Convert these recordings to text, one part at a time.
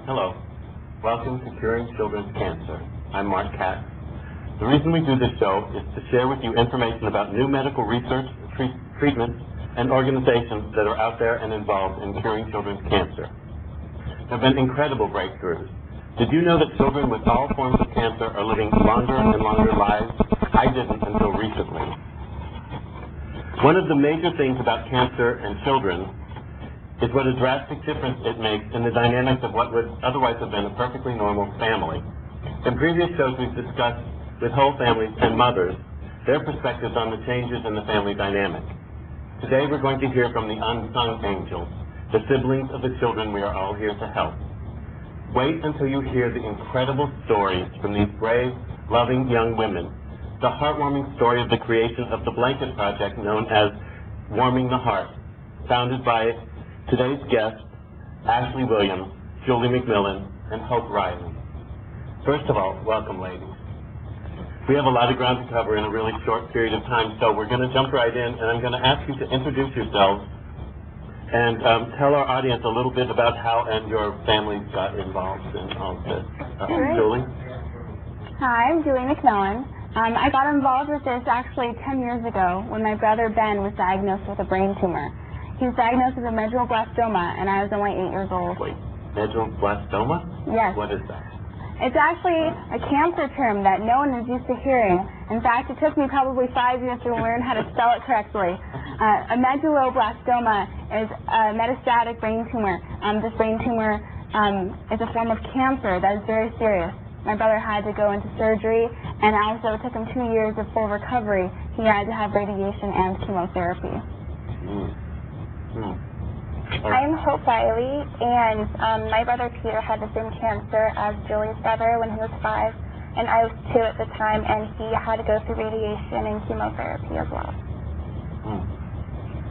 Hello. Welcome to Curing Children's Cancer. I'm Mark Katz. The reason we do this show is to share with you information about new medical research, treatments, and organizations that are out there and involved in curing children's cancer. There have been incredible breakthroughs. Did you know that children with all forms of cancer are living longer and longer lives? I didn't until recently. One of the major things about cancer and children is what a drastic difference it makes in the dynamics of what would otherwise have been a perfectly normal family. In previous shows, we've discussed with whole families and mothers their perspectives on the changes in the family dynamic. Today, we're going to hear from the unsung angels, the siblings of the children we are all here to help. Wait until you hear the incredible stories from these brave, loving young women, the heartwarming story of the creation of the blanket project known as Warming the Heart, founded by today's guests, Ashley Williams, Julie McMillan, and Hope Riley. First of all, welcome, ladies. We have a lot of ground to cover in a really short period of time, so we're going to jump right in, and I'm going to ask you to introduce yourselves and tell our audience a little bit about how and your families got involved in all of this. Julie? Hi, I'm Julie McMillan. I got involved with this actually 10 years ago when my brother Ben was diagnosed with a brain tumor. He was diagnosed with a medulloblastoma, and I was only 8 years old. Wait, medulloblastoma? Yes. What is that? It's actually a cancer term that no one is used to hearing. In fact, it took me probably 5 years to learn how to spell it correctly. A medulloblastoma is a metastatic brain tumor. This brain tumor is a form of cancer that is very serious. My brother had to go into surgery, and also it took him 2 years of full recovery. He had to have radiation and chemotherapy. I'm Hope Riley, and my brother Peter had the same cancer as Julie's brother when he was 5, and I was 2 at the time, and he had to go through radiation and chemotherapy as well.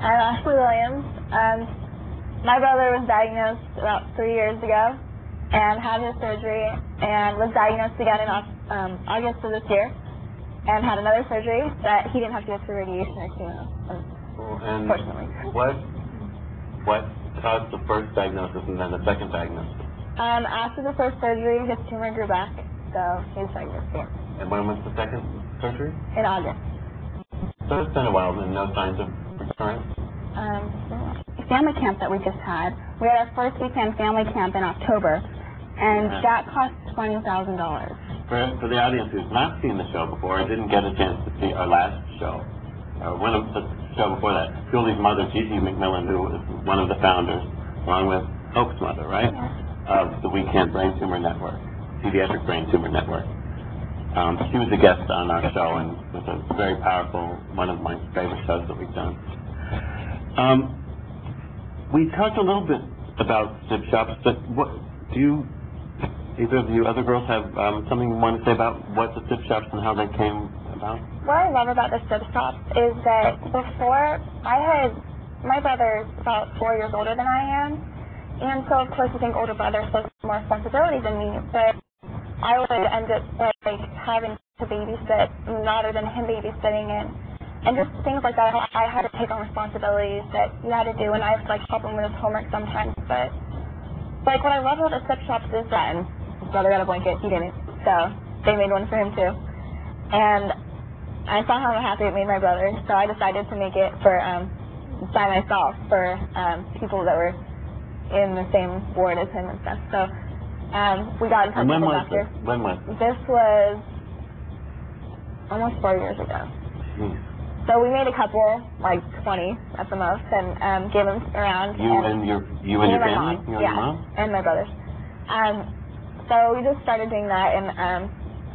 I'm Ashley Williams. My brother was diagnosed about 3 years ago and had his surgery and was diagnosed again in August of this year and had another surgery that he didn't have to go through radiation or chemo, unfortunately. What caused the first diagnosis and then the second diagnosis? After the first surgery, his tumor grew back, so he was diagnosed again. And when was the second surgery? In August. So it's been a while and no signs of recurrence? Family camp that we just had, we had our first weekend family camp in October, and that cost $20,000. For the audience who's not seen the show before, I didn't get a chance to see our last show. One of the show before that, Julie's mother, Gigi McMillan, who is one of the founders, along with Hope's mother, right, of the Weekend Brain Tumor Network, Pediatric Brain Tumor Network. She was a guest on our show and was a very powerful, one of my favorite shows that we've done. We talked a little bit about zip shops, but what do you, either of you other girls have something you want to say about what the zip shops and how they came about? What I love about the zip shops is that before, my brother's about 4 years older than I am, and so of course I think older brothers have more responsibility than me, but I would end up having to babysit rather than him babysitting, and just things like that. I had to take on responsibilities that you had to do, and I had to help him with his homework sometimes, but what I love about the zip shops is that his brother got a blanket, he didn't, so they made one for him too, and I saw how happy it made my brother, so I decided to make it for by myself for people that were in the same ward as him and stuff. So we got in touch with the doctor. When was this? This was almost 4 years ago. So we made a couple, like 20 at the most, and gave them around. You and your family? Mom. You and your mom? And my brothers. So we just started doing that, and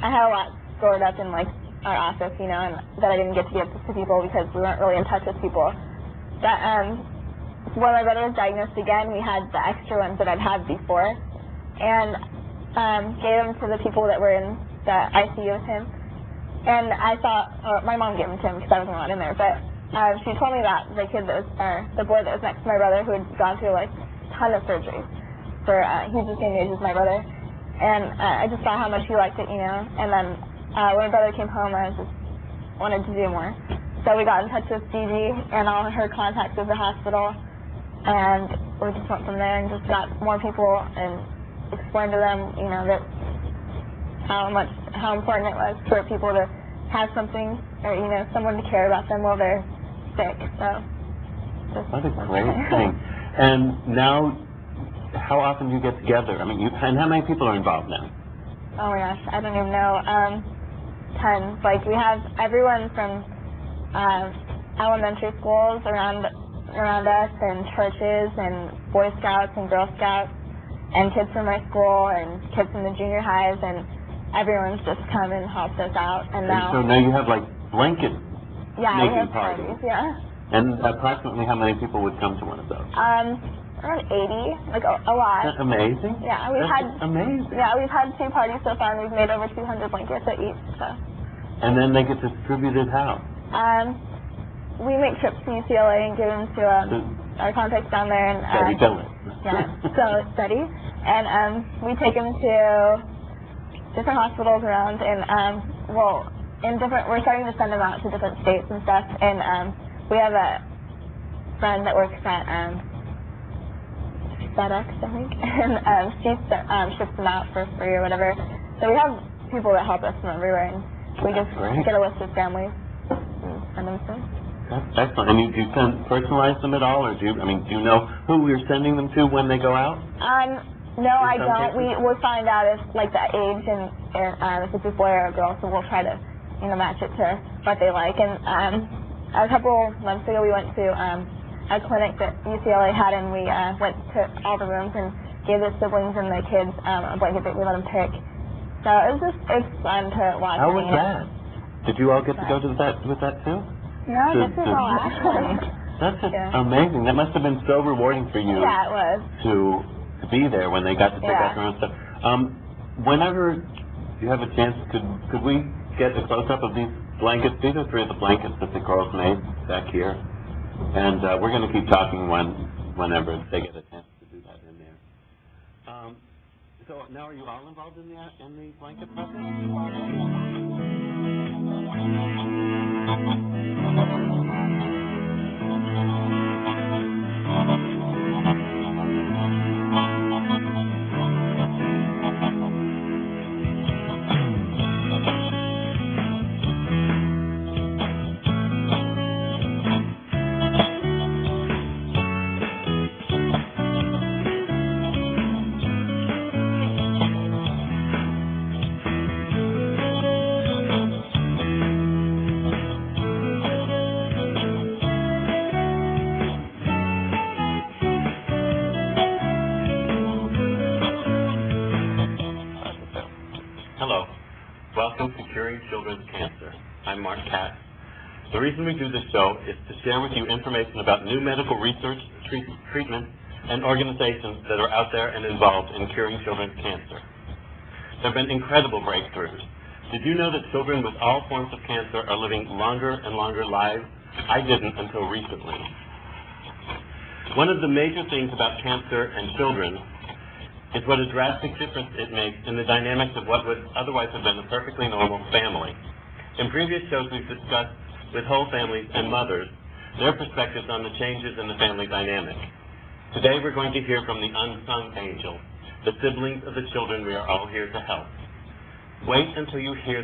I had a lot stored up in our office, and that I didn't get to give to people because we weren't really in touch with people. But when my brother was diagnosed again, we had the extra ones that I'd had before, and gave them to the people that were in the ICU with him. And I thought, my mom gave them to him because I wasn't allowed in there, but she told me about the kid that was, the boy that was next to my brother who had gone through a ton of surgery. He's the same age as my brother, and I just saw how much he liked it, and then when my brother came home, I just wanted to do more. So we got in touch with Gigi and all her contacts with the hospital, and we just went from there and just got more people and explain to them, you know, that how important it was for people to have something, or, you know, someone to care about them while they're sick. So, what a great thing. And now, how often do you get together? I mean, and how many people are involved now? oh my gosh, I don't even know. Tons. Like, we have everyone from elementary schools around us, and churches, and Boy Scouts and Girl Scouts, and kids from my school, and kids from the junior highs, and everyone's just come and helped us out. And now, so now you have like blanket yeah, we making have parties. Yeah. And approximately how many people would come to one of those? Around 80, like a lot. Isn't that amazing? Yeah, That's amazing. Yeah, we've had 2 parties so far, and we've made over 200 blankets at each. So. And then they get distributed how? We make trips to UCLA and give them to our contacts down there, and Betty Dillon. yeah, so it's Betty, and we take them to different hospitals around, and we're starting to send them out to different states and stuff, and we have a friend that works at FedEx, I think, and she ships them out for free or whatever. So we have people that help us from everywhere, and we just get a list of families and send them to them. That's excellent. And do you personalize them at all, or do you know who we're sending them to when they go out? No, I don't. We'll find out if, like, the age and if it's a boy or a girl, so we'll try to, you know, match it to what they like. And a couple months ago, we went to a clinic that UCLA had, and we went to all the rooms and gave the siblings and the kids a blanket that we let them pick. So it's fun to watch. How was that? Did you all get to go to that with that too? No, this is all actually. That's just amazing. That must have been so rewarding for you. Yeah, it was. To be there when they got to pick out their own stuff. Whenever you have a chance, could we get a close-up of these blankets? These are 3 of the blankets that the girls made back here. And we're going to keep talking whenever they get a chance to do that in there. So now, are you all involved in the blanket project? Hello. Welcome to Curing Children's Cancer. I'm Mark Katz. The reason we do this show is to share with you information about new medical research, treatments, and organizations that are out there and involved in curing children's cancer. There have been incredible breakthroughs. Did you know that children with all forms of cancer are living longer and longer lives? I didn't until recently. One of the major things about cancer and children is what a drastic difference it makes in the dynamics of what would otherwise have been a perfectly normal family. In previous shows, we've discussed with whole families and mothers their perspectives on the changes in the family dynamic. Today, we're going to hear from the unsung angels, the siblings of the children we are all here to help. Wait until you hear the